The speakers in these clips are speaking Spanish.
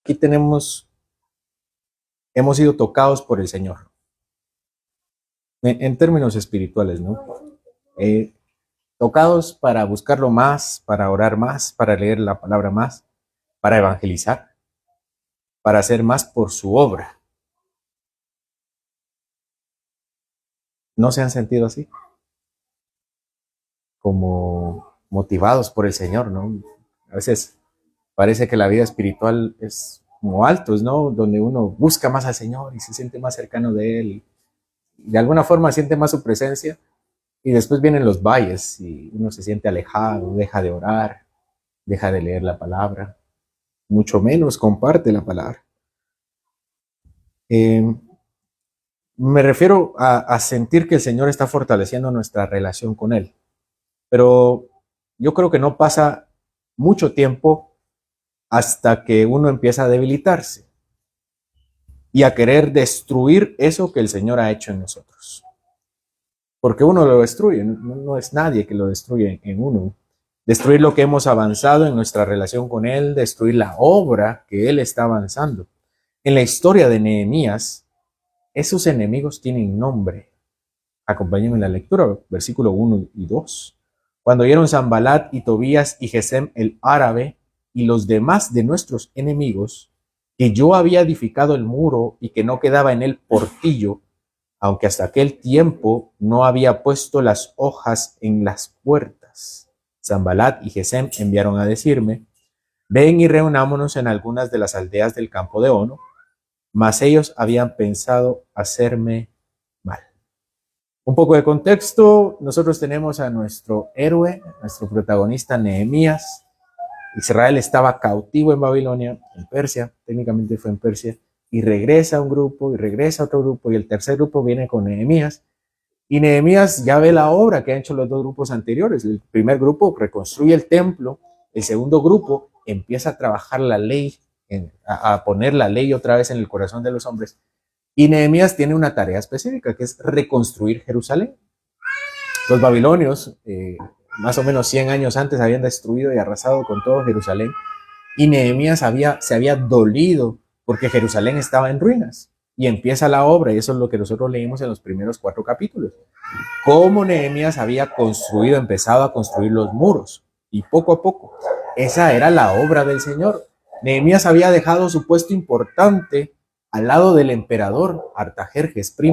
Aquí hemos sido tocados por el Señor, en términos espirituales, ¿no? Eh, Tocados para buscarlo más, para orar más, para leer la palabra más, para evangelizar, para hacer más por su obra. ¿No se han sentido así? Como motivados por el Señor, ¿no? A veces parece que la vida espiritual es como altos, ¿no? Donde uno busca más al Señor y se siente más cercano de Él. Y de alguna forma siente más su presencia. Y después vienen los valles y uno se siente alejado, deja de orar, deja de leer la palabra, mucho menos comparte la palabra. Eh, Me refiero a sentir que el Señor está fortaleciendo nuestra relación con Él. Pero yo creo que no pasa mucho tiempo hasta que uno empieza a debilitarse y a querer destruir eso que el Señor ha hecho en nosotros. Porque uno lo destruye, no es nadie que lo destruye en uno. Destruir lo que hemos avanzado en nuestra relación con Él, destruir la obra que Él está avanzando. En la historia de Nehemías, esos enemigos tienen nombre. Acompáñenme en la lectura, versículo 1 y 2. Cuando oyeron Sanbalat y Tobías y Gesem el árabe y los demás de nuestros enemigos, que yo había edificado el muro y que no quedaba en él portillo, aunque hasta aquel tiempo no había puesto las hojas en las puertas. Sanbalat y Gesem enviaron a decirme: ven y reunámonos en algunas de las aldeas del campo de Ono, mas ellos habían pensado hacerme mal. Un poco de contexto: nosotros tenemos a nuestro héroe, nuestro protagonista Nehemías. Israel estaba cautivo en Babilonia, en Persia, técnicamente fue en Persia, y regresa a un grupo, y regresa a otro grupo, y el tercer grupo viene con Nehemías, y Nehemías ya ve la obra que han hecho los dos grupos anteriores. El primer grupo reconstruye el templo, el segundo grupo empieza a trabajar la ley, a poner la ley otra vez en el corazón de los hombres, y Nehemías tiene una tarea específica, que es reconstruir Jerusalén. Los babilonios, más o menos 100 años antes, habían destruido y arrasado con todo Jerusalén, y Nehemías se había dolido porque Jerusalén estaba en ruinas. Y empieza la obra, y eso es lo que nosotros leímos en los primeros 4 capítulos. Cómo Nehemías había construido, empezado a construir los muros, y poco a poco, esa era la obra del Señor. Nehemías había dejado su puesto importante al lado del emperador Artajerjes I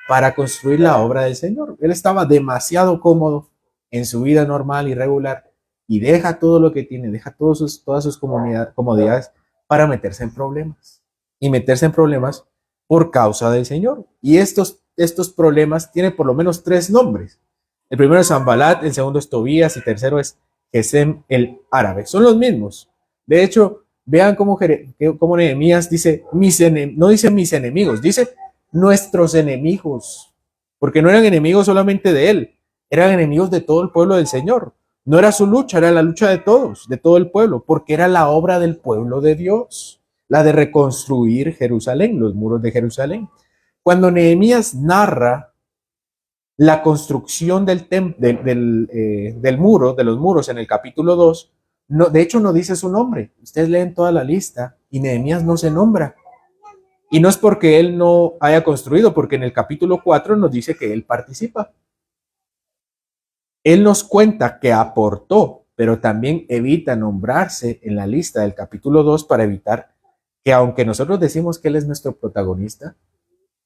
para construir la obra del Señor. Él estaba demasiado cómodo en su vida normal y regular y deja todo lo que tiene, deja todas sus comodidades para meterse en problemas. Y meterse en problemas por causa del Señor. Y estos problemas tienen por lo menos 3 nombres. El primero es Sanbalat, el segundo es Tobías y el tercero es Gesem el árabe. Son los mismos. De hecho, vean cómo Nehemías dice, no dice mis enemigos, dice nuestros enemigos, porque no eran enemigos solamente de él, eran enemigos de todo el pueblo del Señor. No era su lucha, era la lucha de todos, de todo el pueblo, porque era la obra del pueblo de Dios, la de reconstruir Jerusalén, los muros de Jerusalén. Cuando Nehemías narra la construcción del muro, de los muros en el capítulo 2, no, de hecho no dice su nombre. Ustedes leen toda la lista y Nehemías no se nombra. Y no es porque él no haya construido, porque en el capítulo 4 nos dice que él participa. Él nos cuenta que aportó, pero también evita nombrarse en la lista del capítulo 2 para evitar que, aunque nosotros decimos que él es nuestro protagonista,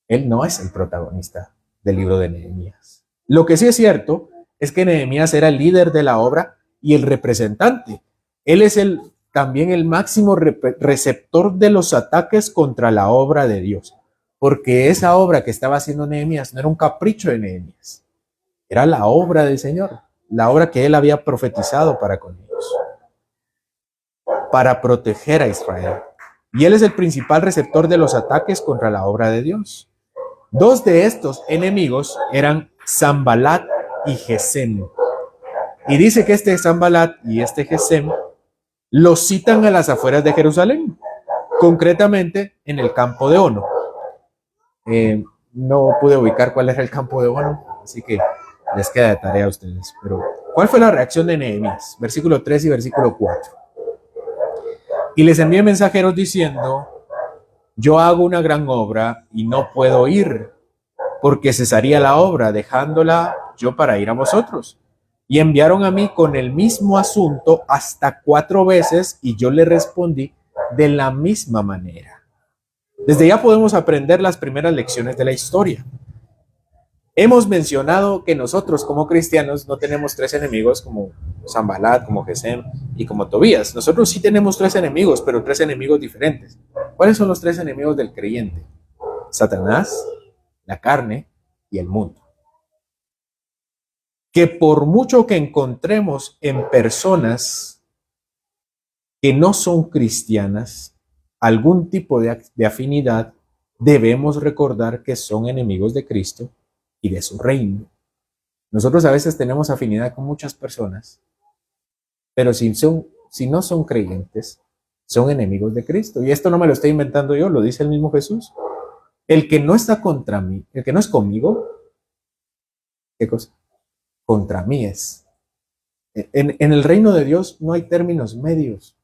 él no es el protagonista del libro de Nehemías. Lo que sí es cierto es que Nehemías era el líder de la obra y el representante. Él es también el máximo receptor de los ataques contra la obra de Dios, porque esa obra que estaba haciendo Nehemías no era un capricho de Nehemías, era la obra del Señor, la obra que él había profetizado para con ellos, para proteger a Israel. Y él es el principal receptor de los ataques contra la obra de Dios. 2 de estos enemigos eran Sanbalat y Gesem. Y dice que este Sanbalat y este Gesem los citan a las afueras de Jerusalén, concretamente en el campo de Ono. No pude ubicar cuál era el campo de Ono, así que les queda de tarea a ustedes. Pero, ¿cuál fue la reacción de Nehemías? Versículo 3 y versículo 4. Y les envié mensajeros diciendo, yo hago una gran obra y no puedo ir, porque cesaría la obra, dejándola yo para ir a vosotros. Y enviaron a mí con el mismo asunto hasta 4 veces, y yo le respondí de la misma manera. Desde ya podemos aprender las primeras lecciones de la historia. Hemos mencionado que nosotros como cristianos no tenemos 3 enemigos como Sanbalat, como Gesem y como Tobías. Nosotros sí tenemos 3 enemigos, pero 3 enemigos diferentes. ¿Cuáles son los 3 enemigos del creyente? Satanás, la carne y el mundo. Que por mucho que encontremos en personas que no son cristianas algún tipo de afinidad, debemos recordar que son enemigos de Cristo y de su reino. Nosotros a veces tenemos afinidad con muchas personas, pero si no son creyentes, son enemigos de Cristo. Y esto no me lo estoy inventando yo, lo dice el mismo Jesús. El que no está contra mí, el que no es conmigo, ¿qué cosa? Contra mí es. En el reino de Dios no hay términos medios,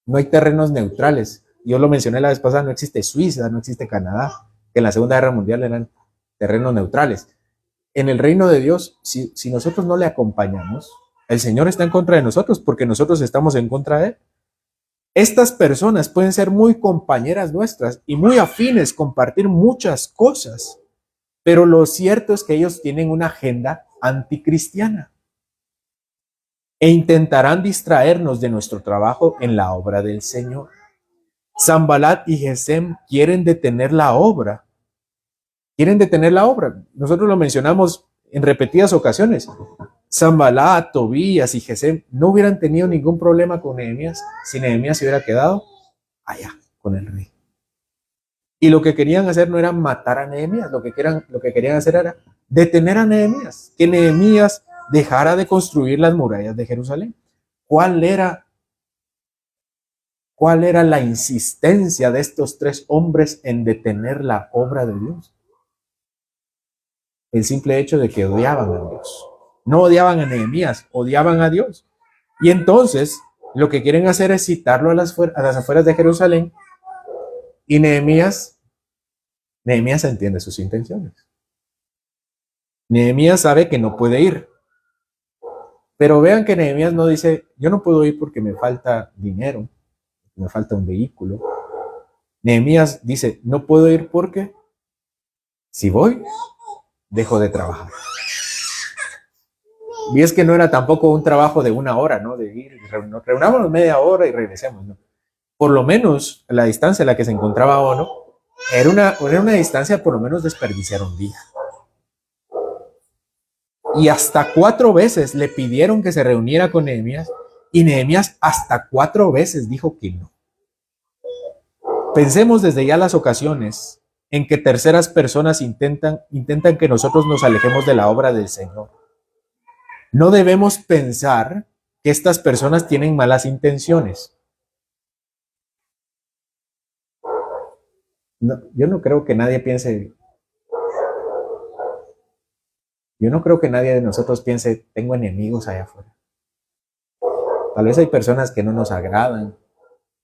no hay terrenos neutrales. Yo lo mencioné la vez pasada, no existe Suiza, no existe Canadá, que en la Segunda Guerra Mundial eran terrenos neutrales. En el reino de Dios, si nosotros no le acompañamos, el Señor está en contra de nosotros porque nosotros estamos en contra de Él. Estas personas pueden ser muy compañeras nuestras y muy afines, compartir muchas cosas, pero lo cierto es que ellos tienen una agenda anticristiana e intentarán distraernos de nuestro trabajo en la obra del Señor. Sanbalat y Gesem quieren detener la obra. Quieren detener la obra. Nosotros lo mencionamos en repetidas ocasiones. Sanbalat, Tobías y Gesem no hubieran tenido ningún problema con Nehemías si Nehemías se hubiera quedado allá con el rey. Y lo que querían hacer no era matar a Nehemías, lo que querían hacer era detener a Nehemías, que Nehemías dejara de construir las murallas de Jerusalén. ¿Cuál era la insistencia de estos 3 hombres en detener la obra de Dios? El simple hecho de que odiaban a Dios. No odiaban a Nehemías, odiaban a Dios. Y entonces lo que quieren hacer es citarlo a las afueras de Jerusalén, y Nehemías entiende sus intenciones. Nehemías sabe que no puede ir. Pero vean que Nehemías no dice, yo no puedo ir porque me falta dinero, me falta un vehículo. Nehemías dice, no puedo ir porque si voy, dejo de trabajar. Y es que no era tampoco un trabajo de 1 hora, ¿no? De ir, reunámonos media hora y regresemos, ¿no? Por lo menos la distancia en la que se encontraba Ono era una distancia por lo menos desperdiciar un día. Y hasta 4 veces le pidieron que se reuniera con Nehemías, y Nehemías hasta 4 veces dijo que no. Pensemos desde ya las ocasiones en que terceras personas intentan que nosotros nos alejemos de la obra del Señor. No debemos pensar que estas personas tienen malas intenciones. No, yo no creo que nadie de nosotros piense, tengo enemigos allá afuera. Tal vez hay personas que no nos agradan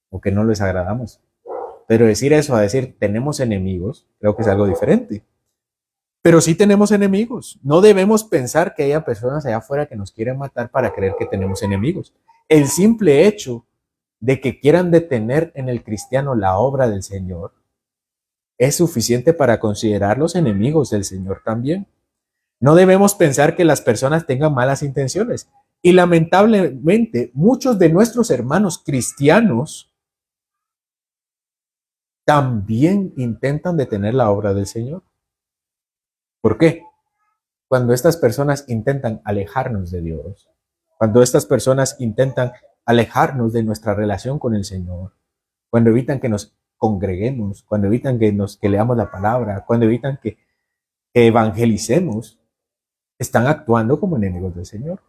o que no les agradamos. Pero decir eso a decir tenemos enemigos, creo que es algo diferente. Pero sí tenemos enemigos. No debemos pensar que haya personas allá afuera que nos quieren matar para creer que tenemos enemigos. El simple hecho de que quieran detener en el cristiano la obra del Señor es suficiente para considerarlos enemigos del Señor también. No debemos pensar que las personas tengan malas intenciones. Y lamentablemente, muchos de nuestros hermanos cristianos también intentan detener la obra del Señor. ¿Por qué? Cuando estas personas intentan alejarnos de Dios, cuando estas personas intentan alejarnos de nuestra relación con el Señor, cuando evitan que nos congreguemos, cuando evitan que leamos la palabra, cuando evitan que evangelicemos, están actuando como enemigos del Señor.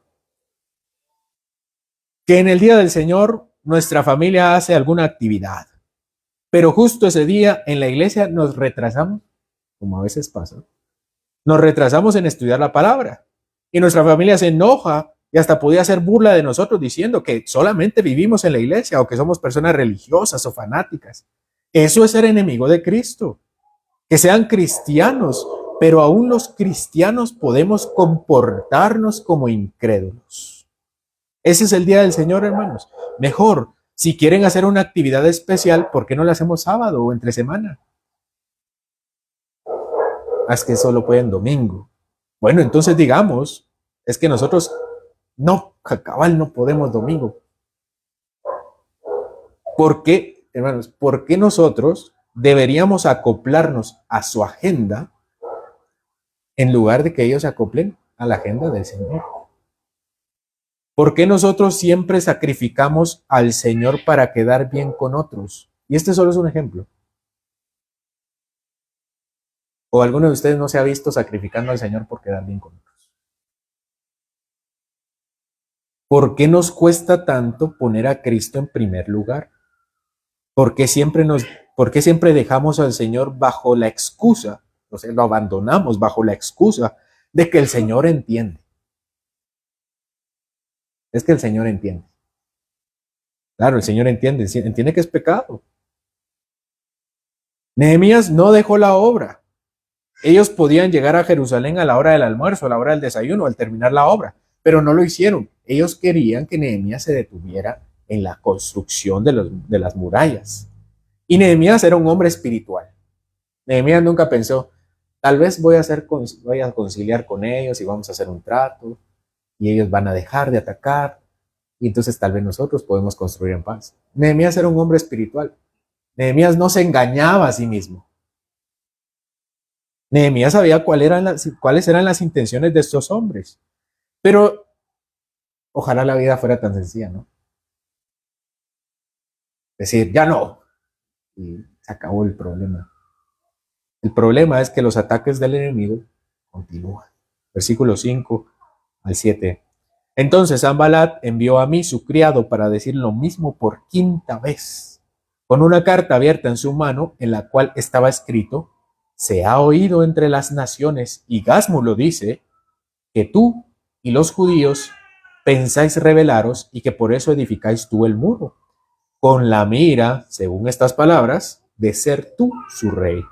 Que en el día del Señor nuestra familia hace alguna actividad, pero justo ese día en la iglesia nos retrasamos, como a veces pasa. Nos retrasamos en estudiar la palabra y nuestra familia se enoja y hasta podía hacer burla de nosotros diciendo que solamente vivimos en la iglesia o que somos personas religiosas o fanáticas. Eso es ser enemigo de Cristo. Que sean cristianos, pero aún los cristianos podemos comportarnos como incrédulos. Ese es el día del Señor, hermanos. Mejor, si quieren hacer una actividad especial, ¿por qué no la hacemos sábado o entre semana? Es que solo pueden domingo. Bueno, entonces digamos, es que nosotros no, cabal, no podemos domingo. ¿Por qué, hermanos? ¿Por qué nosotros deberíamos acoplarnos a su agenda en lugar de que ellos se acoplen a la agenda del Señor? ¿Por qué nosotros siempre sacrificamos al Señor para quedar bien con otros? Y este solo es un ejemplo. ¿O alguno de ustedes no se ha visto sacrificando al Señor por quedar bien con otros? ¿Por qué nos cuesta tanto poner a Cristo en primer lugar? ¿Por qué siempre dejamos al Señor bajo la excusa, o sea, lo abandonamos bajo la excusa de que el Señor entiende? Es que el Señor entiende. Claro, el Señor entiende que es pecado. Nehemías no dejó la obra. Ellos podían llegar a Jerusalén a la hora del almuerzo, a la hora del desayuno, al terminar la obra, pero no lo hicieron. Ellos querían que Nehemías se detuviera en la construcción de las murallas. Y Nehemías era un hombre espiritual. Nehemías nunca pensó, tal vez voy a conciliar con ellos y vamos a hacer un trato y ellos van a dejar de atacar y entonces tal vez nosotros podemos construir en paz. Nehemías era un hombre espiritual. Nehemías no se engañaba a sí mismo. Nehemías sabía cuáles eran las intenciones de estos hombres. Pero ojalá la vida fuera tan sencilla, ¿no? Decir, ya no. Y se acabó el problema. El problema es que los ataques del enemigo continúan. Versículo 5 al 7. Entonces Sanballat envió a mí su criado para decir lo mismo por quinta vez, con una carta abierta en su mano en la cual estaba escrito: se ha oído entre las naciones, y Gasmu lo dice, que tú y los judíos pensáis rebelaros y que por eso edificáis tú el muro, con la mira, según estas palabras, de ser tú su rey.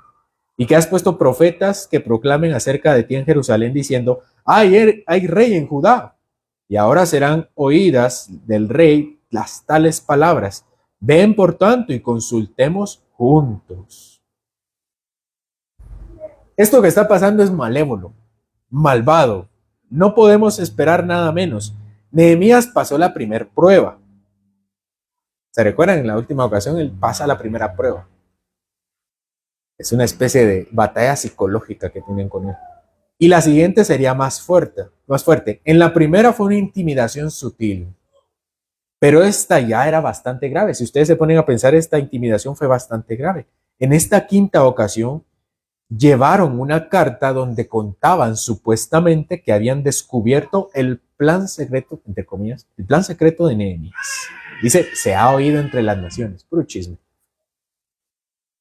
Y que has puesto profetas que proclamen acerca de ti en Jerusalén diciendo, hay rey en Judá. Y ahora serán oídas del rey las tales palabras. Ven por tanto y consultemos juntos. Esto que está pasando es malévolo, malvado. No podemos esperar nada menos. Nehemías pasó la primera prueba. ¿Se recuerdan? En la última ocasión él pasa la primera prueba. Es una especie de batalla psicológica que tienen con él. Y la siguiente sería más fuerte. En la primera fue una intimidación sutil, pero esta ya era bastante grave. Si ustedes se ponen a pensar, esta intimidación fue bastante grave. En esta quinta ocasión, llevaron una carta donde contaban supuestamente que habían descubierto el plan secreto, entre comillas, el plan secreto de Nehemías. Dice, se ha oído entre las naciones. Puro chisme.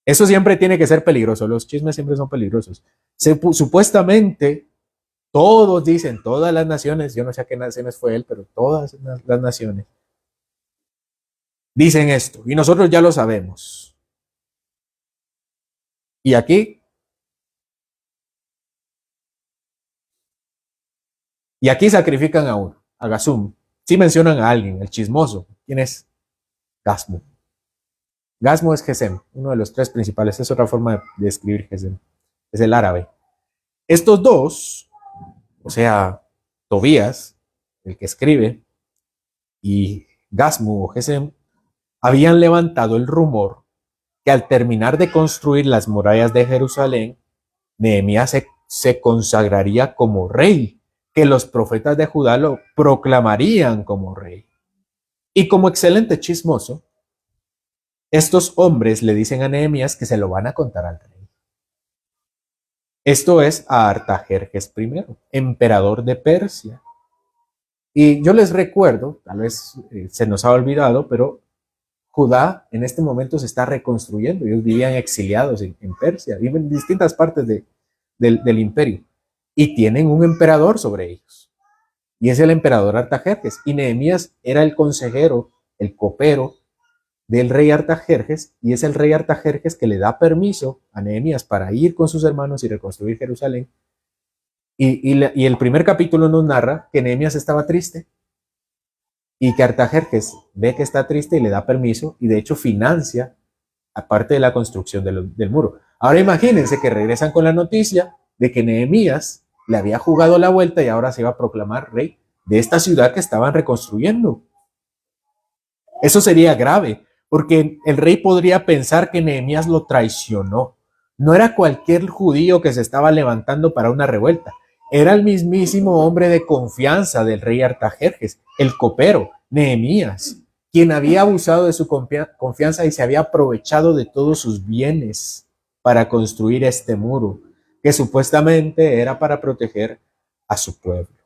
Eso siempre tiene que ser peligroso. Los chismes siempre son peligrosos. Supuestamente, todos dicen, todas las naciones, yo no sé a qué naciones fue él, pero todas las naciones dicen esto. Y nosotros ya lo sabemos. Y aquí sacrifican a uno, a Gasum. Sí mencionan a alguien, el chismoso. ¿Quién es? Gasmu. Gasmu es Gesem, uno de los tres principales. Es otra forma de escribir Gesem. Es el árabe. Estos dos, o sea, Tobías, el que escribe, y Gasmu o Gesem, habían levantado el rumor que al terminar de construir las murallas de Jerusalén, Nehemías se consagraría como rey, que los profetas de Judá lo proclamarían como rey. Y como excelente chismoso, estos hombres le dicen a Nehemías que se lo van a contar al rey. Esto es a Artajerjes I, emperador de Persia. Y yo les recuerdo, tal vez se nos ha olvidado, pero Judá en este momento se está reconstruyendo. Ellos vivían exiliados en Persia, viven en distintas partes del imperio y tienen un emperador sobre ellos. y es el emperador Artajerjes. Y Nehemías era el consejero, el copero del rey Artajerjes, y es el rey Artajerjes que le da permiso a Nehemías para ir con sus hermanos y reconstruir Jerusalén. Y el primer capítulo nos narra que Nehemías estaba triste y que Artajerjes ve que está triste y le da permiso y de hecho financia aparte de la construcción del muro. Ahora imagínense que regresan con la noticia de que Nehemías le había jugado la vuelta y ahora se iba a proclamar rey de esta ciudad que estaban reconstruyendo. Eso sería grave, porque el rey podría pensar que Nehemías lo traicionó. No era cualquier judío que se estaba levantando para una revuelta. Era el mismísimo hombre de confianza del rey Artajerjes, el copero, Nehemías, quien había abusado de su confianza y se había aprovechado de todos sus bienes para construir este muro, que supuestamente era para proteger a su pueblo.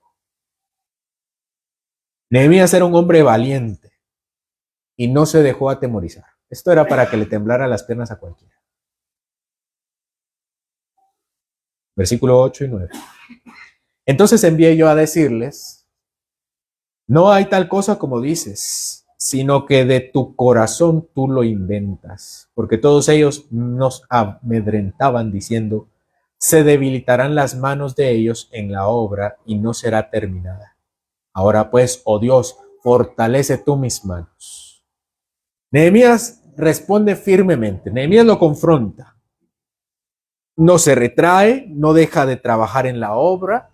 Nehemías era un hombre valiente y no se dejó atemorizar. Esto era para que le temblara las piernas a cualquiera. Versículo 8 y 9. Entonces envié yo a decirles, no hay tal cosa como dices, sino que de tu corazón tú lo inventas, porque todos ellos nos amedrentaban diciendo, se debilitarán las manos de ellos en la obra y no será terminada. Ahora pues, oh Dios, fortalece tú mis manos. Nehemías responde firmemente, Nehemías lo confronta, no se retrae, no deja de trabajar en la obra,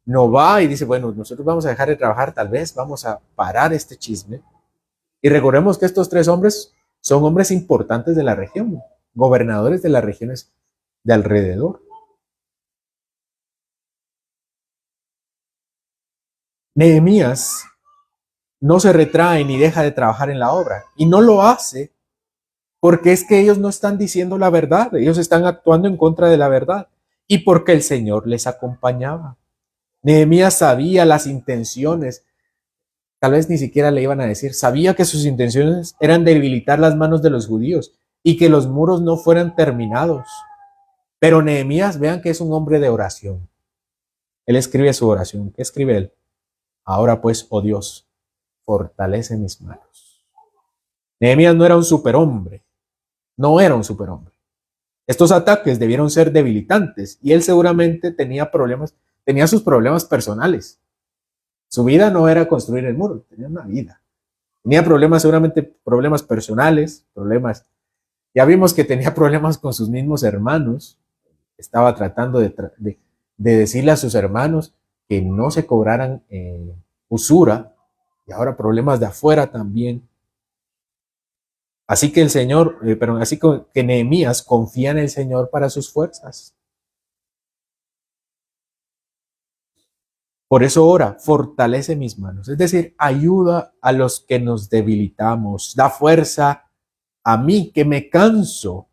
no va y dice, bueno, nosotros vamos a dejar de trabajar, tal vez vamos a parar este chisme. Y recordemos que estos tres hombres son hombres importantes de la región, gobernadores de las regiones de alrededor. Nehemías no se retrae ni deja de trabajar en la obra, y no lo hace porque es que ellos no están diciendo la verdad, ellos están actuando en contra de la verdad, y porque el Señor les acompañaba. Nehemías sabía las intenciones, tal vez ni siquiera le iban a decir, sabía que sus intenciones eran debilitar las manos de los judíos y que los muros no fueran terminados. Pero Nehemías, vean que es un hombre de oración. Él escribe su oración. ¿Qué escribe él? Ahora pues, oh Dios, fortalece mis manos. Nehemías no era un superhombre, no era un superhombre. Estos ataques debieron ser debilitantes y él seguramente tenía problemas, tenía sus problemas personales. Su vida no era construir el muro, tenía una vida. Tenía problemas, seguramente problemas personales, problemas. Ya vimos que tenía problemas con sus mismos hermanos. Estaba tratando de decirle a sus hermanos que no se cobraran usura. Y ahora problemas de afuera también. Así que el Señor, así que Nehemías confía en el Señor para sus fuerzas. Por eso ora, fortalece mis manos. Es decir, ayuda a los que nos debilitamos. Da fuerza a mí que me canso.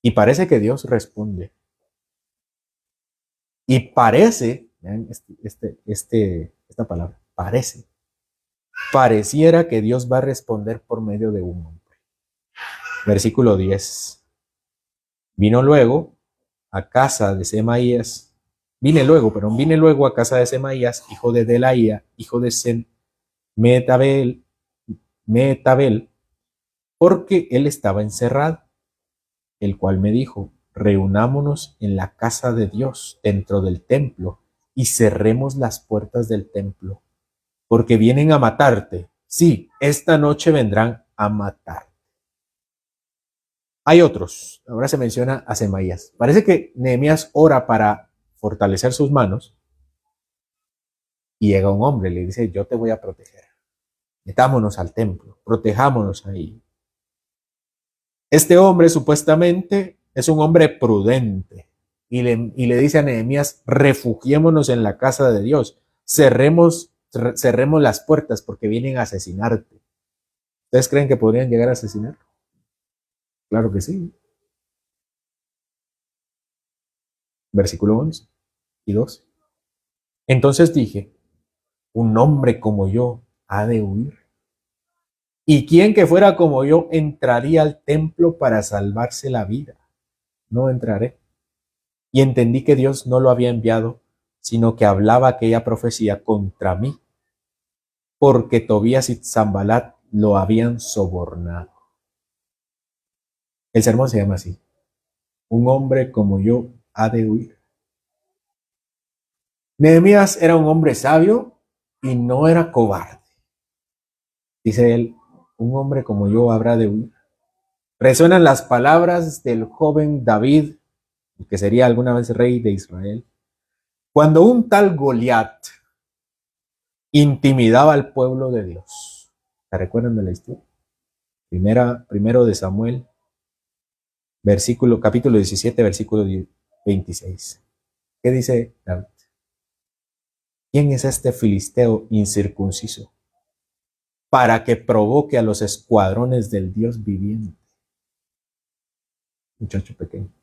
Y parece que Dios responde. Y parece, vean esta palabra, parece. Pareciera que Dios va a responder por medio de un hombre. Versículo 10. Vine luego a casa de Semaías hijo de Delaía, hijo de Mehetabel, porque él estaba encerrado, el cual me dijo, reunámonos en la casa de Dios, dentro del templo, y cerremos las puertas del templo, porque vienen a matarte. Sí, esta noche vendrán a matar. Hay otros, ahora se menciona a Semaías. Parece que Nehemías ora para fortalecer sus manos y llega un hombre y le dice, yo te voy a proteger. Metámonos al templo, protejámonos ahí. Este hombre supuestamente es un hombre prudente y le dice a Nehemías, refugiémonos en la casa de Dios, cerremos las puertas porque vienen a asesinarte. ¿Ustedes creen que podrían llegar a asesinar? Claro que sí. Versículo 11 y 12. Entonces dije, un hombre como yo ha de huir. ¿Y quién que fuera como yo entraría al templo para salvarse la vida? No entraré. Y entendí que Dios no lo había enviado, sino que hablaba aquella profecía contra mí, porque Tobías y Zambalat lo habían sobornado. El sermón se llama así: un hombre como yo ha de huir. Nehemías era un hombre sabio y no era cobarde. Dice él, un hombre como yo habrá de huir. Resuenan las palabras del joven David, que sería alguna vez rey de Israel, cuando un tal Goliat intimidaba al pueblo de Dios. ¿Se recuerdan de la historia? Primero de Samuel, capítulo 17, versículo 26. ¿Qué dice David? ¿Quién es este filisteo incircunciso para que provoque a los escuadrones del Dios viviente? Muchacho pequeño.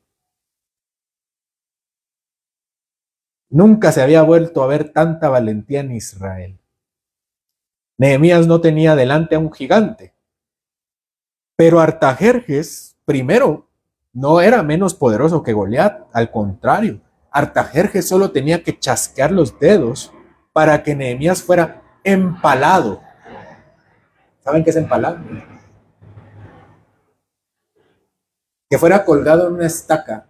Nunca se había vuelto a ver tanta valentía en Israel. Nehemías no tenía delante a un gigante, pero Artajerjes, primero, no era menos poderoso que Goliat, al contrario, Artajerjes solo tenía que chasquear los dedos para que Nehemías fuera empalado. ¿Saben qué es empalado? Que fuera colgado en una estaca,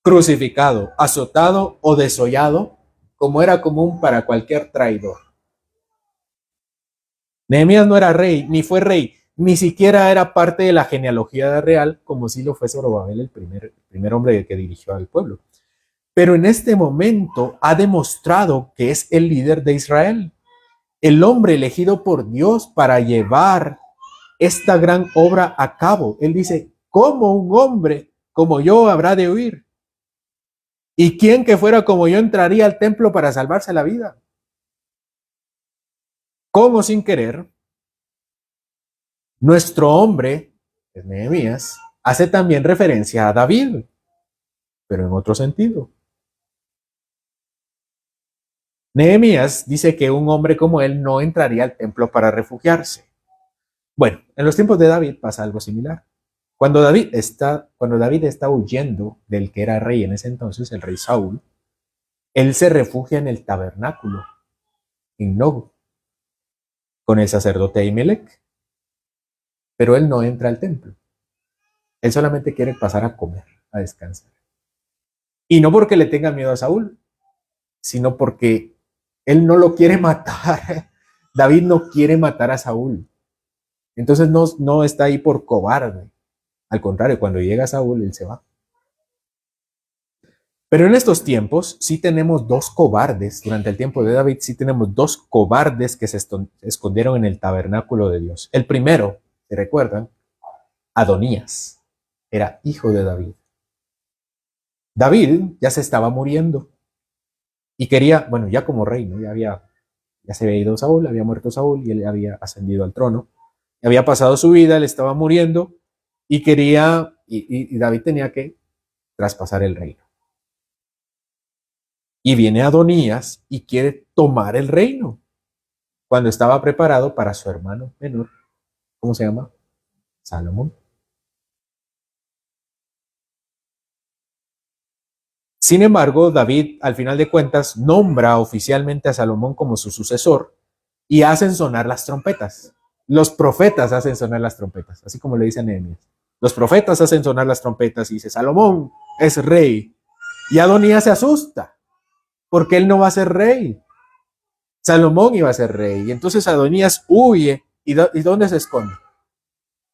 crucificado, azotado o desollado, como era común para cualquier traidor. Nehemías no era rey, ni fue rey, ni siquiera era parte de la genealogía real, como sí lo fue Zorobabel, el primer hombre que dirigió al pueblo. Pero en este momento ha demostrado que es el líder de Israel, el hombre elegido por Dios para llevar esta gran obra a cabo. Él dice, ¿cómo un hombre como yo habrá de huir? ¿Y quién que fuera como yo entraría al templo para salvarse la vida? Como sin querer, nuestro hombre, Nehemías, hace también referencia a David, pero en otro sentido. Nehemías dice que un hombre como él no entraría al templo para refugiarse. Bueno, en los tiempos de David pasa algo similar. Cuando David está huyendo del que era rey en ese entonces, el rey Saúl, él se refugia en el tabernáculo, en Nob, con el sacerdote Ahimelech, pero él no entra al templo. Él solamente quiere pasar a comer, a descansar. Y no porque le tenga miedo a Saúl, sino porque él no lo quiere matar. David no quiere matar a Saúl. Entonces no está ahí por cobarde. Al contrario, cuando llega Saúl, él se va. Pero en estos tiempos sí tenemos dos cobardes. Durante el tiempo de David sí tenemos dos cobardes que se escondieron en el tabernáculo de Dios. El primero, ¿se recuerdan? Adonías. Era hijo de David. David ya se estaba muriendo y quería, bueno, ya como rey, ¿no? Ya se había ido Saúl, había muerto Saúl y él había ascendido al trono. Había pasado su vida, él estaba muriendo y quería, y David tenía que traspasar el reino. Y viene Adonías y quiere tomar el reino cuando estaba preparado para su hermano menor. ¿Cómo se llama? Salomón. Sin embargo, David, al final de cuentas, nombra oficialmente a Salomón como su sucesor y hacen sonar las trompetas. Los profetas hacen sonar las trompetas, así como le dice a Nehemías. Los profetas hacen sonar las trompetas y dice, Salomón es rey. Y Adonías se asusta, porque él no va a ser rey. Salomón iba a ser rey. Y entonces Adonías huye. ¿Y dónde se esconde?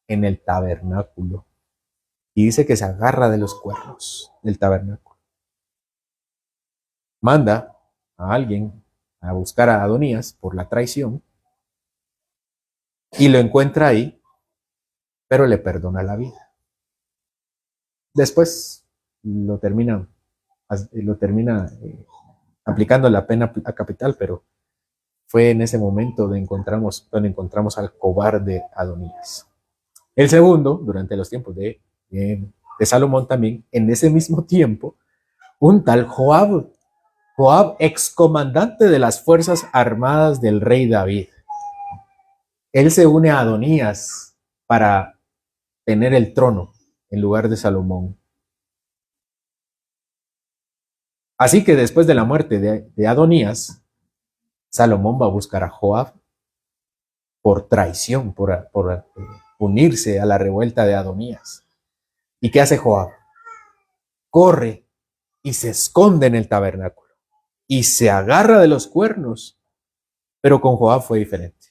En el tabernáculo. Y dice que se agarra de los cuernos del tabernáculo. Manda a alguien a buscar a Adonías por la traición y lo encuentra ahí, pero le perdona la vida. Después lo termina aplicando la pena capital, pero fue en ese momento donde encontramos al cobarde Adonías. El segundo, durante los tiempos de Salomón también, en ese mismo tiempo, un tal Joab, excomandante de las fuerzas armadas del rey David. Él se une a Adonías para tener el trono en lugar de Salomón. Así que después de la muerte de Adonías, Salomón va a buscar a Joab por traición, por unirse a la revuelta de Adonías. ¿Y qué hace Joab? Corre y se esconde en el tabernáculo y se agarra de los cuernos, pero con Joab fue diferente.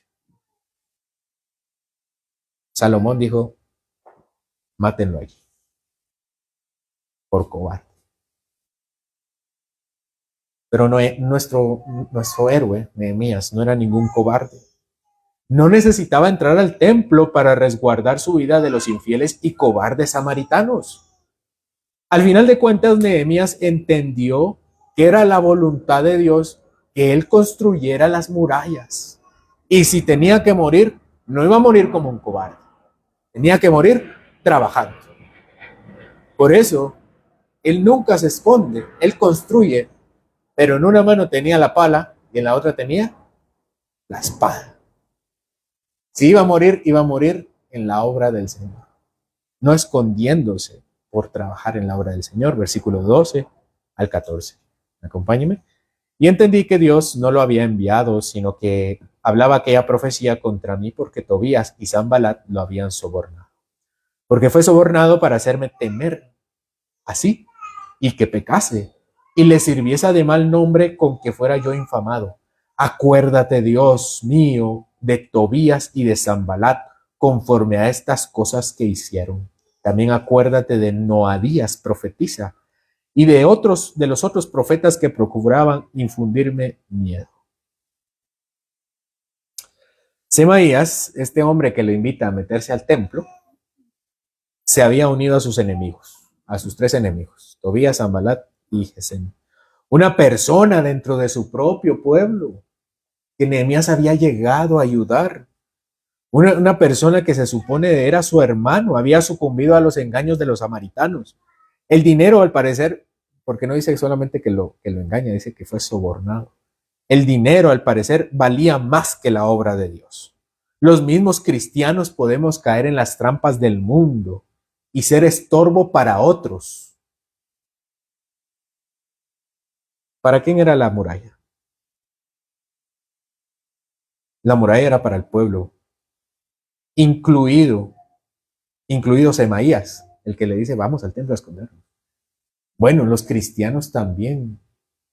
Salomón dijo, mátenlo allí, por cobarde. Pero no, nuestro héroe, Nehemías, no era ningún cobarde. No necesitaba entrar al templo para resguardar su vida de los infieles y cobardes samaritanos. Al final de cuentas, Nehemías entendió que era la voluntad de Dios que él construyera las murallas. Y si tenía que morir, no iba a morir como un cobarde. Tenía que morir trabajando. Por eso, él nunca se esconde, él construye, pero en una mano tenía la pala y en la otra tenía la espada. Si iba a morir en la obra del Señor, no escondiéndose por trabajar en la obra del Señor. Versículo 12 al 14. Acompáñeme. Y entendí que Dios no lo había enviado, sino que hablaba aquella profecía contra mí porque Tobías y Sanbalat lo habían sobornado. Porque fue sobornado para hacerme temer así y que pecase y le sirviese de mal nombre con que fuera yo infamado. Acuérdate, Dios mío, de Tobías y de Sanbalat, conforme a estas cosas que hicieron. También acuérdate de Noadías, profetisa, y de los otros profetas que procuraban infundirme miedo. Semaías, este hombre que lo invita a meterse al templo, se había unido a sus enemigos, a sus tres enemigos, Tobías, Sanbalat y Gesem. Una persona dentro de su propio pueblo que Nehemías había llegado a ayudar. Una persona que se supone era su hermano, había sucumbido a los engaños de los samaritanos. El dinero, al parecer, porque no dice solamente que lo engaña, dice que fue sobornado. El dinero, al parecer, valía más que la obra de Dios. Los mismos cristianos podemos caer en las trampas del mundo y ser estorbo para otros. ¿Para quién era la muralla? La muralla era para el pueblo, incluido, incluido Semaías, el que le dice, vamos al templo a escondernos. Bueno, los cristianos también.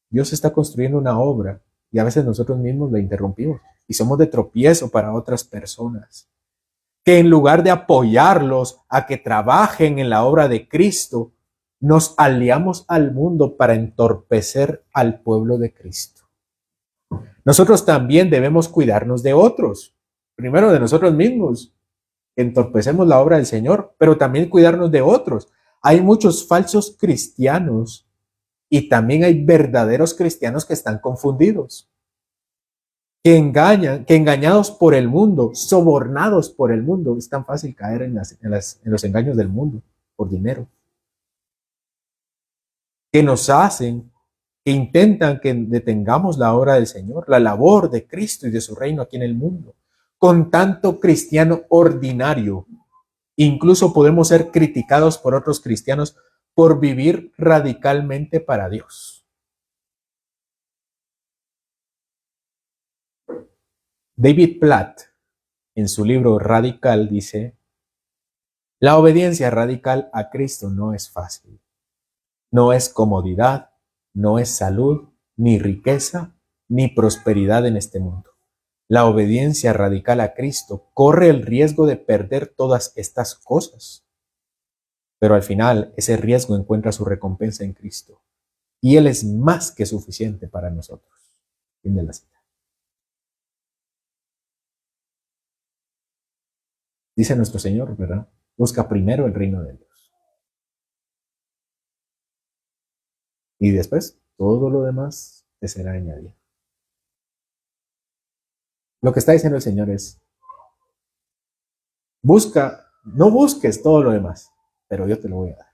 Dios está construyendo una obra y a veces nosotros mismos la interrumpimos y somos de tropiezo para otras personas. Que en lugar de apoyarlos a que trabajen en la obra de Cristo, nos aliamos al mundo para entorpecer al pueblo de Cristo. Nosotros también debemos cuidarnos de otros, primero de nosotros mismos, entorpecemos la obra del Señor, pero también cuidarnos de otros. Hay muchos falsos cristianos y también hay verdaderos cristianos que están confundidos, que engañan, que engañados por el mundo, sobornados por el mundo. Es tan fácil caer en los engaños del mundo por dinero, que nos hacen, que intentan que detengamos la obra del Señor, la labor de Cristo y de su reino aquí en el mundo. Con tanto cristiano ordinario, incluso podemos ser criticados por otros cristianos por vivir radicalmente para Dios. David Platt, en su libro Radical, dice, la obediencia radical a Cristo no es fácil. No es comodidad, no es salud, ni riqueza, ni prosperidad en este mundo. La obediencia radical a Cristo corre el riesgo de perder todas estas cosas. Pero al final ese riesgo encuentra su recompensa en Cristo. Y Él es más que suficiente para nosotros. Fin de la cita. Dice nuestro Señor, ¿verdad? Busca primero el reino de Dios. Y después todo lo demás te será añadido. Lo que está diciendo el Señor es, busca, no busques todo lo demás, pero yo te lo voy a dar.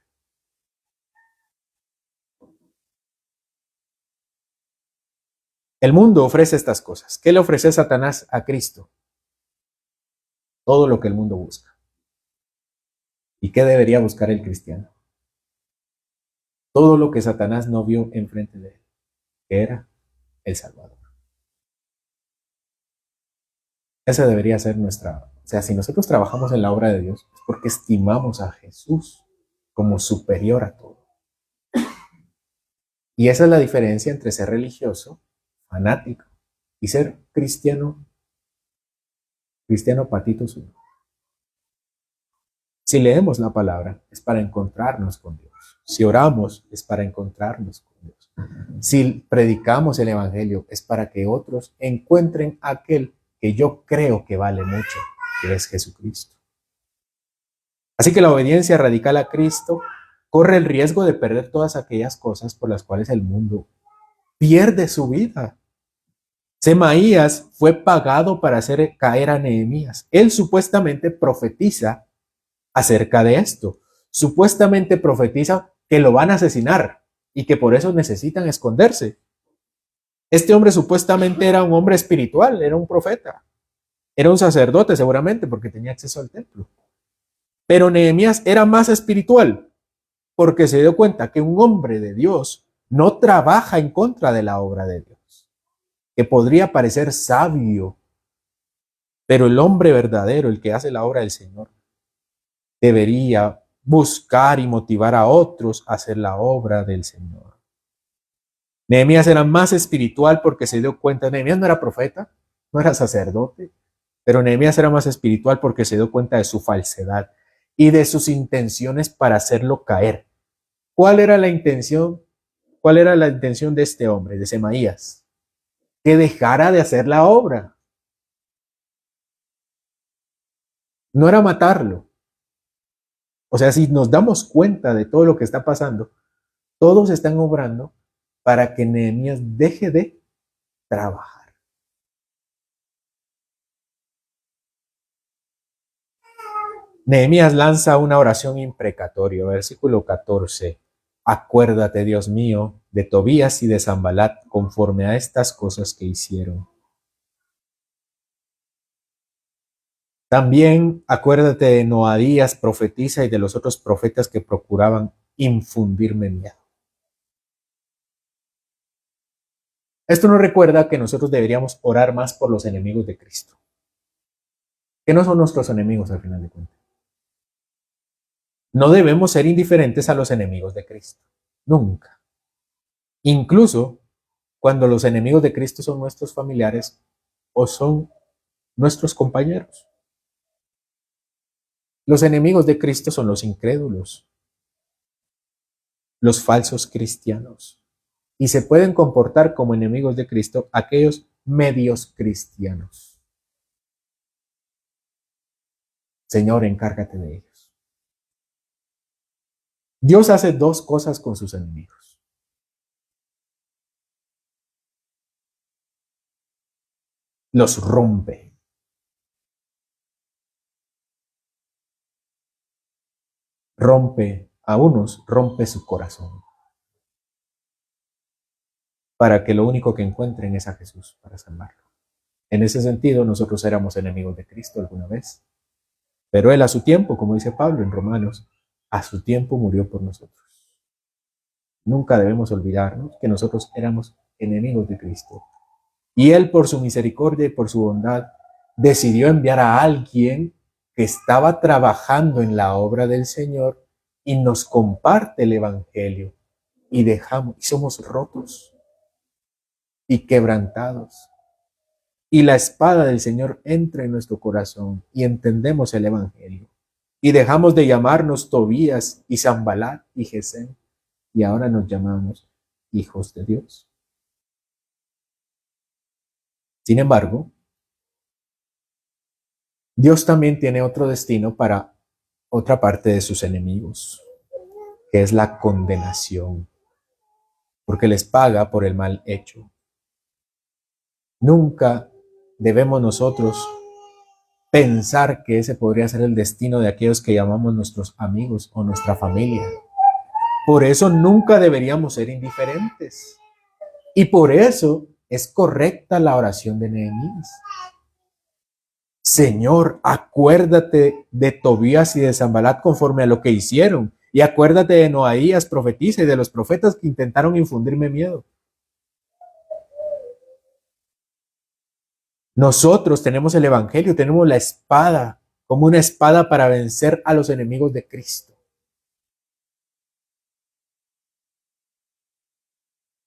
El mundo ofrece estas cosas. ¿Qué le ofrece Satanás a Cristo? Todo lo que el mundo busca. ¿Y qué debería buscar el cristiano? todo lo que Satanás no vio enfrente de él, que era el Salvador. Esa debería ser nuestra, o sea, si nosotros trabajamos en la obra de Dios, es porque estimamos a Jesús como superior a todo. Y esa es la diferencia entre ser religioso, fanático, y ser cristiano, cristiano patito suyo. Si leemos la palabra, es para encontrarnos con Dios. Si oramos, es para encontrarnos con Dios. Si predicamos el Evangelio, es para que otros encuentren aquel que yo creo que vale mucho, que es Jesucristo. Así que la obediencia radical a Cristo corre el riesgo de perder todas aquellas cosas por las cuales el mundo pierde su vida. Semaías fue pagado para hacer caer a Nehemías. Él supuestamente profetiza acerca de esto. Supuestamente profetiza que lo van a asesinar y que por eso necesitan esconderse. Este hombre supuestamente era un hombre espiritual, era un profeta, era un sacerdote seguramente porque tenía acceso al templo. Pero Nehemías era más espiritual porque se dio cuenta que un hombre de Dios no trabaja en contra de la obra de Dios, que podría parecer sabio, pero el hombre verdadero, el que hace la obra del Señor, debería buscar y motivar a otros a hacer la obra del Señor. Nehemías era más espiritual porque se dio cuenta, Nehemías no era profeta, no era sacerdote, pero Nehemías era más espiritual porque se dio cuenta de su falsedad y de sus intenciones para hacerlo caer. ¿Cuál era la intención? ¿Cuál era la intención de este hombre, de Semaías? Que dejara de hacer la obra. No era matarlo. O sea, si nos damos cuenta de todo lo que está pasando, todos están obrando para que Nehemías deje de trabajar. Nehemías lanza una oración imprecatoria, versículo 14. Acuérdate, Dios mío, de Tobías y de Sanbalat conforme a estas cosas que hicieron. También acuérdate de Noadías, profetisa, y de los otros profetas que procuraban infundirme miedo. Esto nos recuerda que nosotros deberíamos orar más por los enemigos de Cristo, que no son nuestros enemigos al final de cuentas. No debemos ser indiferentes a los enemigos de Cristo, nunca. Incluso cuando los enemigos de Cristo son nuestros familiares o son nuestros compañeros. Los enemigos de Cristo son los incrédulos, los falsos cristianos, y se pueden comportar como enemigos de Cristo aquellos medios cristianos. Señor, encárgate de ellos. Dios hace dos cosas con sus enemigos. Los rompe. Rompe a unos, rompe su corazón, para que lo único que encuentren es a Jesús para salvarlo. En ese sentido, nosotros éramos enemigos de Cristo alguna vez, pero Él a su tiempo, como dice Pablo en Romanos, a su tiempo murió por nosotros. Nunca debemos olvidarnos que nosotros éramos enemigos de Cristo. Y Él, por su misericordia y por su bondad, decidió enviar a alguien que estaba trabajando en la obra del Señor y nos comparte el Evangelio. Y somos rotos y quebrantados. Y la espada del Señor entra en nuestro corazón y entendemos el Evangelio. Y dejamos de llamarnos Tobías y Sanbalat y Gesem. Y ahora nos llamamos hijos de Dios. Sin embargo, Dios también tiene otro destino para otra parte de sus enemigos, que es la condenación, porque les paga por el mal hecho. Nunca debemos nosotros pensar que ese podría ser el destino de aquellos que llamamos nuestros amigos o nuestra familia. Por eso nunca deberíamos ser indiferentes. Y por eso es correcta la oración de Nehemías. Señor, acuérdate de Tobías y de Sanbalat conforme a lo que hicieron Y acuérdate de Noadías, profetiza, y de los profetas que intentaron infundirme miedo. Nosotros tenemos el Evangelio, tenemos la espada, como una espada para vencer a los enemigos de Cristo.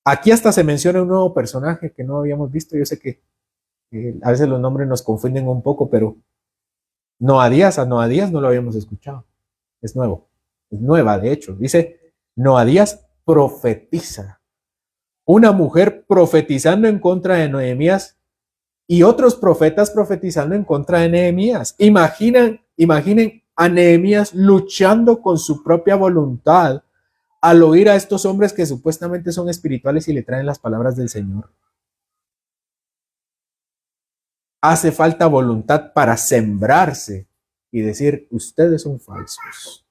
Aquí hasta se menciona un nuevo personaje que no habíamos visto. Yo sé que a veces los nombres nos confunden un poco, pero Noadías, a Noadías no lo habíamos escuchado. Es nuevo, es nueva, de hecho. Dice, Noadías profetiza. Una mujer profetizando en contra de Nehemías y otros profetas profetizando en contra de Nehemías. Imaginen a Nehemías luchando con su propia voluntad al oír a estos hombres que supuestamente son espirituales y le traen las palabras del Señor. Hace falta voluntad para sembrarse y decir, ustedes son falsos.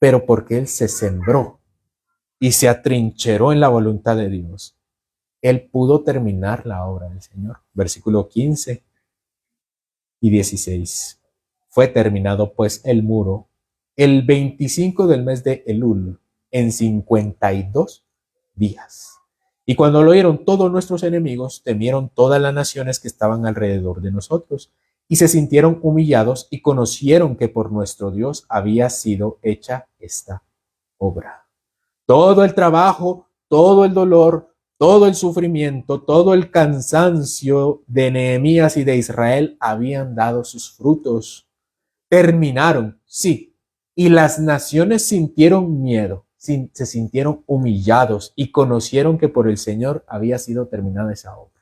Pero porque él se sembró y se atrincheró en la voluntad de Dios, él pudo terminar la obra del Señor. Versículo 15 y 16. Fue terminado pues el muro el 25 del mes de Elul, en 52 días. Y cuando lo oyeron todos nuestros enemigos, temieron todas las naciones que estaban alrededor de nosotros, y se sintieron humillados y conocieron que por nuestro Dios había sido hecha esta obra. Todo el trabajo, todo el dolor, todo el sufrimiento, todo el cansancio de Nehemías y de Israel habían dado sus frutos. Terminaron, sí, y las naciones sintieron miedo, se sintieron humillados y conocieron que por el Señor había sido terminada esa obra.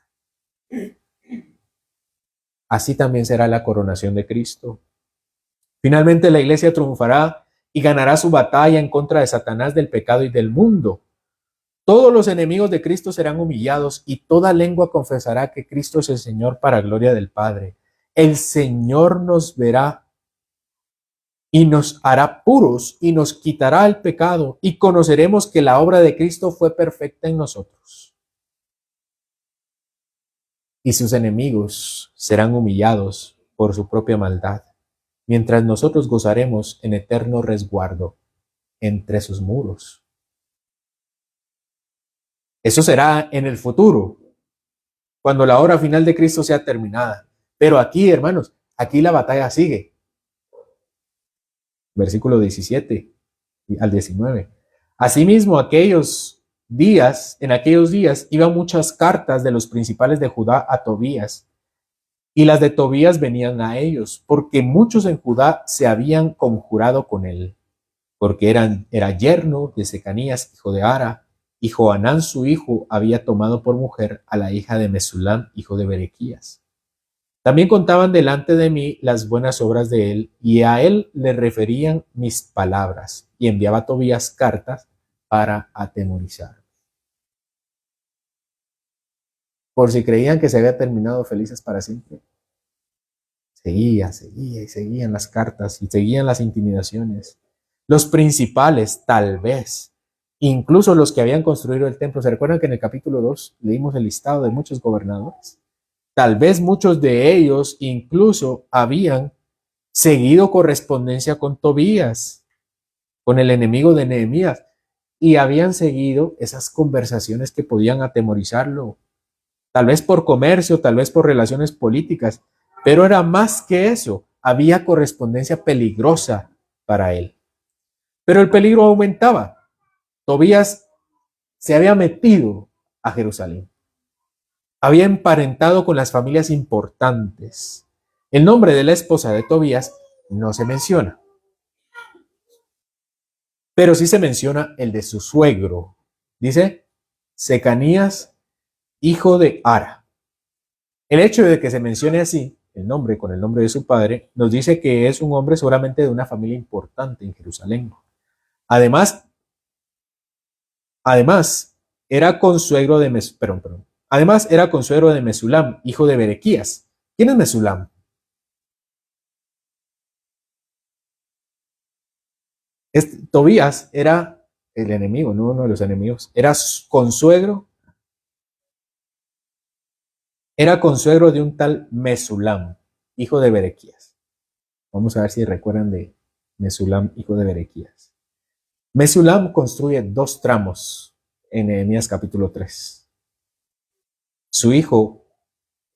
Así también será la coronación de Cristo. Finalmente la iglesia triunfará y ganará su batalla en contra de Satanás, del pecado y del mundo. Todos los enemigos de Cristo serán humillados y toda lengua confesará que Cristo es el Señor, para gloria del Padre. El Señor nos verá y nos hará puros y nos quitará el pecado, y conoceremos que la obra de Cristo fue perfecta en nosotros. Y sus enemigos serán humillados por su propia maldad, mientras nosotros gozaremos en eterno resguardo entre sus muros. Eso será en el futuro, cuando la obra final de Cristo sea terminada. Pero aquí, hermanos, aquí la batalla sigue. Versículo 17 al 19. Asimismo, en aquellos días iban muchas cartas de los principales de Judá a Tobías, y las de Tobías venían a ellos, porque muchos en Judá se habían conjurado con él, porque era yerno de Secanías, hijo de Ara, y Johanán su hijo había tomado por mujer a la hija de Mesulam, hijo de Berequías. También contaban delante de mí las buenas obras de él, y a él le referían mis palabras, y enviaba a Tobías cartas para atemorizar. Por si creían que se había terminado felices para siempre. Seguía y seguían las cartas y seguían las intimidaciones. Los principales, tal vez, incluso los que habían construido el templo. ¿Se recuerdan que en el capítulo 2 leímos el listado de muchos gobernadores? Tal vez muchos de ellos incluso habían seguido correspondencia con Tobías, con el enemigo de Nehemías, y habían seguido esas conversaciones que podían atemorizarlo, tal vez por comercio, tal vez por relaciones políticas, pero era más que eso, había correspondencia peligrosa para él. Pero el peligro aumentaba. Tobías se había metido a Jerusalén, había emparentado con las familias importantes. El nombre de la esposa de Tobías no se menciona, pero sí se menciona el de su suegro. Dice Secanías, hijo de Ara. El hecho de que se mencione así el nombre con el nombre de su padre nos dice que es un hombre seguramente de una familia importante en Jerusalén. Además, era consuegro de Además era consuegro de Mesulam, hijo de Berequías. ¿Quién es Mesulam? Tobías era el enemigo, no uno de los enemigos. Era consuegro de un tal Mesulam, hijo de Berequías. Vamos a ver si recuerdan de Mesulam, hijo de Berequías. Mesulam construye 2 tramos en Nehemías capítulo 3. Su hijo,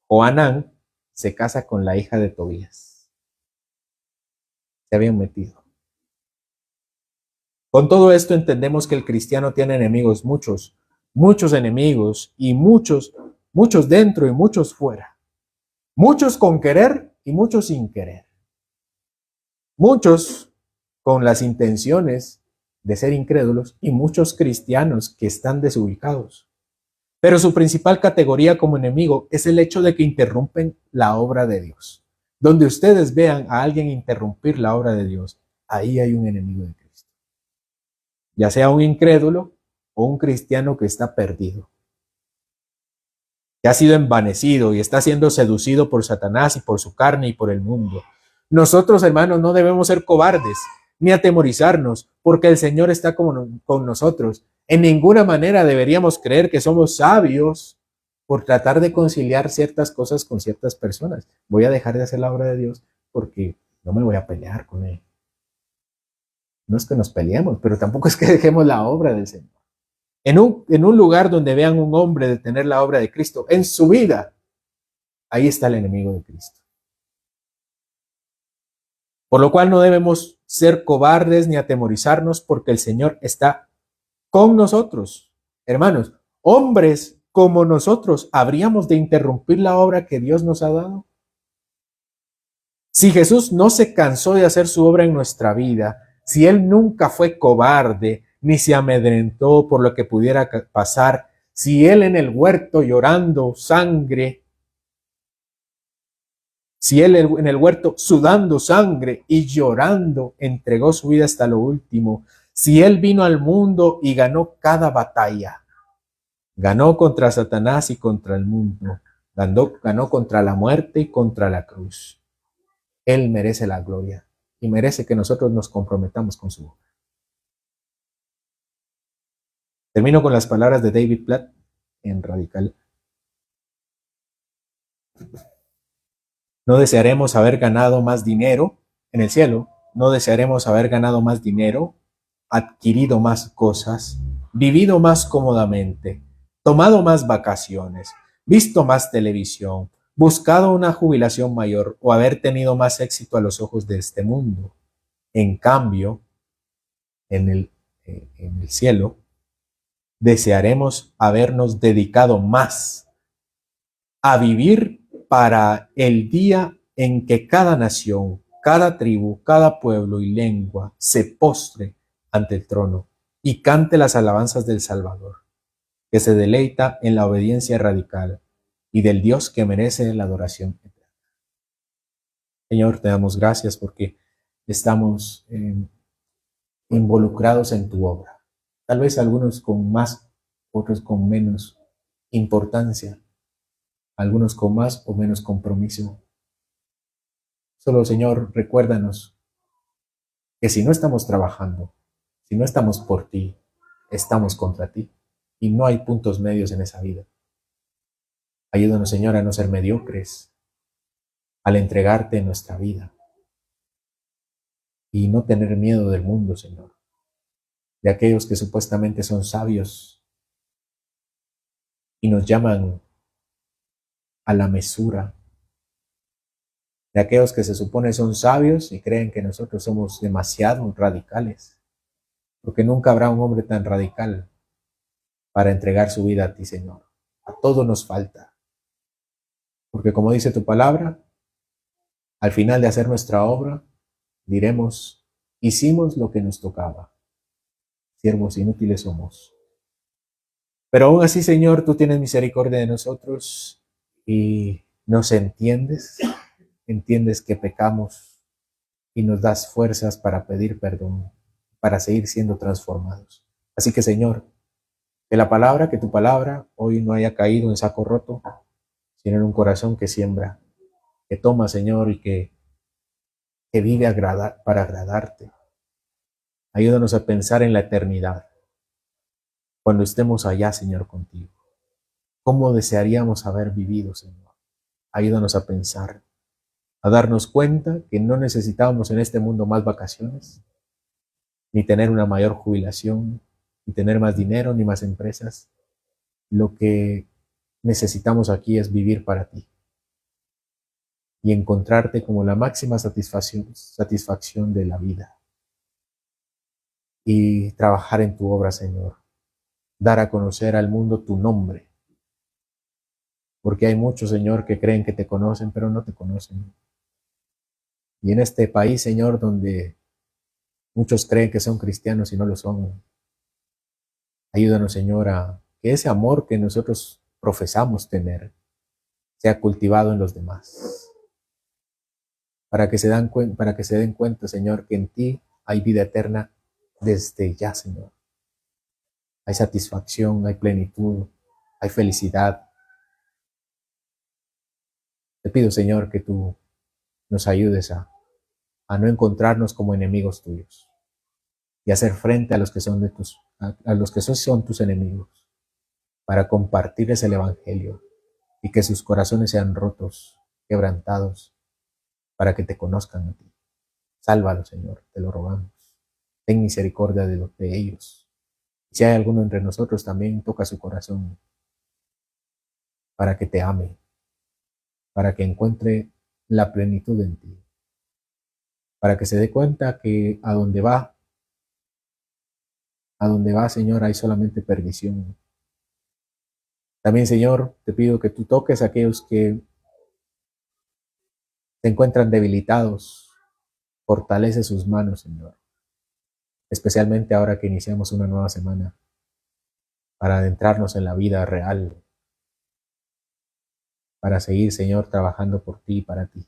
Johanán, se casa con la hija de Tobías. Se habían metido. Con todo esto entendemos que el cristiano tiene enemigos, muchos enemigos, y muchos dentro y muchos fuera. Muchos con querer y muchos sin querer. Muchos con las intenciones de ser incrédulos y muchos cristianos que están desubicados. Pero su principal categoría como enemigo es el hecho de que interrumpen la obra de Dios. Donde ustedes vean a alguien interrumpir la obra de Dios, ahí hay un enemigo de Cristo. Ya sea un incrédulo o un cristiano que está perdido, que ha sido envanecido y está siendo seducido por Satanás y por su carne y por el mundo. Nosotros, hermanos, no debemos ser cobardes ni atemorizarnos, porque el Señor está con nosotros. En ninguna manera deberíamos creer que somos sabios por tratar de conciliar ciertas cosas con ciertas personas. Voy a dejar de hacer la obra de Dios porque no me voy a pelear con Él. No es que nos peleemos, pero tampoco es que dejemos la obra del Señor. En un lugar donde vean un hombre detener la obra de Cristo en su vida, ahí está el enemigo de Cristo. Por lo cual no debemos ser cobardes ni atemorizarnos, porque el Señor está con nosotros. Hermanos, hombres como nosotros, ¿habríamos de interrumpir la obra que Dios nos ha dado? Si Jesús no se cansó de hacer su obra en nuestra vida, si Él nunca fue cobarde, ni se amedrentó por lo que pudiera pasar, si Él en el huerto llorando sangre, si Él en el huerto sudando sangre y llorando entregó su vida hasta lo último, si Él vino al mundo y ganó cada batalla, ganó contra Satanás y contra el mundo, ganó contra la muerte y contra la cruz, Él merece la gloria y merece que nosotros nos comprometamos con su obra. Termino con las palabras de David Platt en Radical. No desearemos haber ganado más dinero en el cielo, no desearemos haber ganado más dinero, adquirido más cosas, vivido más cómodamente, tomado más vacaciones, visto más televisión, buscado una jubilación mayor o haber tenido más éxito a los ojos de este mundo. En cambio, en el cielo, desearemos habernos dedicado más a vivir para el día en que cada nación, cada tribu, cada pueblo y lengua se postre ante el trono y cante las alabanzas del Salvador, que se deleita en la obediencia radical y del Dios que merece la adoración eterna. Señor, te damos gracias porque estamos involucrados en tu obra. Tal vez algunos con más, otros con menos importancia, algunos con más o menos compromiso. Solo, Señor, recuérdanos que si no estamos trabajando, si no estamos por ti, estamos contra ti. Y no hay puntos medios en esa vida. Ayúdanos, Señor, a no ser mediocres al entregarte nuestra vida y no tener miedo del mundo, Señor, de aquellos que supuestamente son sabios y nos llaman a la mesura, de aquellos que se supone son sabios y creen que nosotros somos demasiado radicales, porque nunca habrá un hombre tan radical para entregar su vida a ti, Señor. A todo nos falta, porque como dice tu palabra, al final de hacer nuestra obra, diremos, hicimos lo que nos tocaba, siervos inútiles somos. Pero aún así, Señor, tú tienes misericordia de nosotros y nos entiendes, entiendes que pecamos y nos das fuerzas para pedir perdón, para seguir siendo transformados. Así que, Señor, que tu palabra hoy no haya caído en saco roto, sino en un corazón que siembra, que toma, Señor, y que vive para agradarte. Ayúdanos a pensar en la eternidad, cuando estemos allá, Señor, contigo. ¿Cómo desearíamos haber vivido, Señor? Ayúdanos a pensar, a darnos cuenta que no necesitábamos en este mundo más vacaciones, ni tener una mayor jubilación, ni tener más dinero, ni más empresas. Lo que necesitamos aquí es vivir para ti y encontrarte como la máxima satisfacción de la vida y trabajar en tu obra, Señor. Dar a conocer al mundo tu nombre, porque hay muchos, Señor, que creen que te conocen, pero no te conocen. Y en este país, Señor, donde muchos creen que son cristianos y no lo son, ayúdanos, Señor, a que ese amor que nosotros profesamos tener sea cultivado en los demás, para que se den cuenta, Señor, que en ti hay vida eterna desde ya, Señor. Hay satisfacción, hay plenitud, hay felicidad. Te pido, Señor, que tú nos ayudes a no encontrarnos como enemigos tuyos y hacer frente a los que son a los que son tus enemigos, para compartirles el evangelio y que sus corazones sean rotos, quebrantados, para que te conozcan a ti. Sálvalos, Señor, te lo rogamos. Ten misericordia de ellos. Si hay alguno entre nosotros, también toca su corazón para que te ame, para que encuentre la plenitud en ti, para que se dé cuenta que a donde va, Señor, hay solamente perdición. También, Señor, te pido que tú toques a aquellos que se encuentran debilitados. Fortalece sus manos, Señor, especialmente ahora que iniciamos una nueva semana, para adentrarnos en la vida real, para seguir, Señor, trabajando por ti y para ti.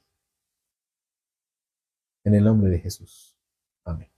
En el nombre de Jesús. Amén.